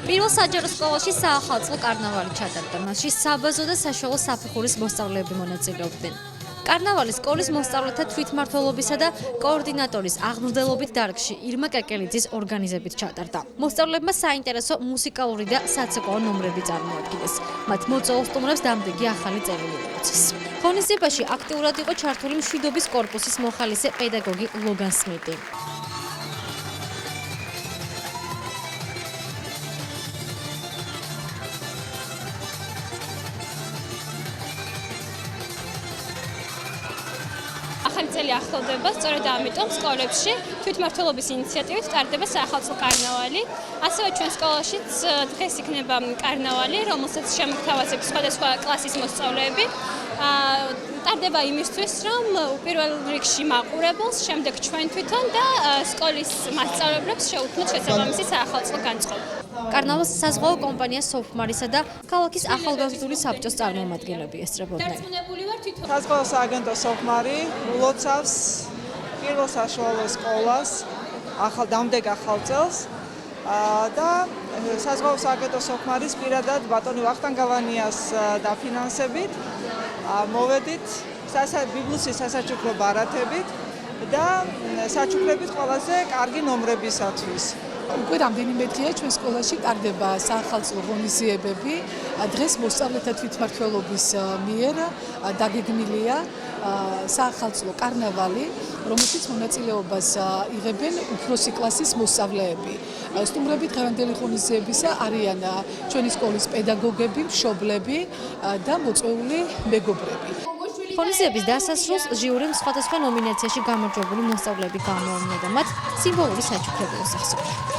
პირველ საჯარო სკოლაში საახალწლო კარნავალი ჩატარდა. მასში საბაზო და საშუალო საფეხურის მოსწავლეები მონაწილეობდნენ. კარნავალი სკოლის მოსწავლეთა თვითმმართველობისა და კოორდინატორის აღმზრდელობით დარგში ირმა კეკელიძის ორგანიზებით ჩატარდა. მოსწავლეებმა საინტერესო მუსიკალური და საცეკვაო ნომრები წარმოადგინეს. მათ მოწვეულ სტუმრებს დამდეგი ახალი წერილი მიუწეს. ღონისძიებაში აქტიურად იყო ჩართული მშვიდობის კორპუსის მოხალისე პედაგოგი ლოგან სმიტი. ახალი წელი ახლოვდება, სწორედ ამიტომ სკოლებში თვითმმართველობის ინიციატივით ტარდება საახალწლო კარნავალი. ასევე ჩვენ სკოლაშიც დღეს იქნება კარნავალი, რომელსაც შემოგთავაზებს სხვადასხვა კლასის მოსწავლეები. ტარდება იმისთვის, რომ პირველ რიგში მაყურებელს, შემდეგ ჩვენ თვითონ და სკოლის მასწავლებლებს შეუქმნათ შესაბამისი საახალწლო განწყობა. კარნავალს საზღვაო კომპანია სოფმარისა და ქალაქის ახალგაზრდული საბჭოს წარმომადგენლები ესწრებოდნენ. საზღვაო სააგენტო სოფმარი ულოცავს პირველ საშუალო სკოლას დამდეგ ახალ წელს და საზღვაო სააგენტო სოფმარის პირადად ბატონი ვახტანგ გალანიას დაფინანსებით მოვედით ბიბლუსის სასაჩუქრო ბარათებით და საჩუქრებით ყველაზე კარგი ნომრებისათვის. უკვე რამდენიმე დღეა ჩვენ სკოლაში ტარდება საახალწლო ღონისძიებები. დღეს მოსწავლეთა თვითმმართველობის მიერ დაგეგმილია საახალწლო კარნავალი, რომელშიც მონაწილეობას იღებენ უფროსი კლასის მოსწავლეები. სტუმრები დღევანდელი ღონისძიებისა არიან ჩვენი სკოლის პედაგოგები, მშობლები და მოწვეული მეგობრები. ღონისძიების დასასრულს ჟიურიმ სხვადასხვა ნომინაციაში გამარჯვებული მოსწავლეები გამოუვლინა და მათ სიმბოლური საჩუქრები უსახსოვრა.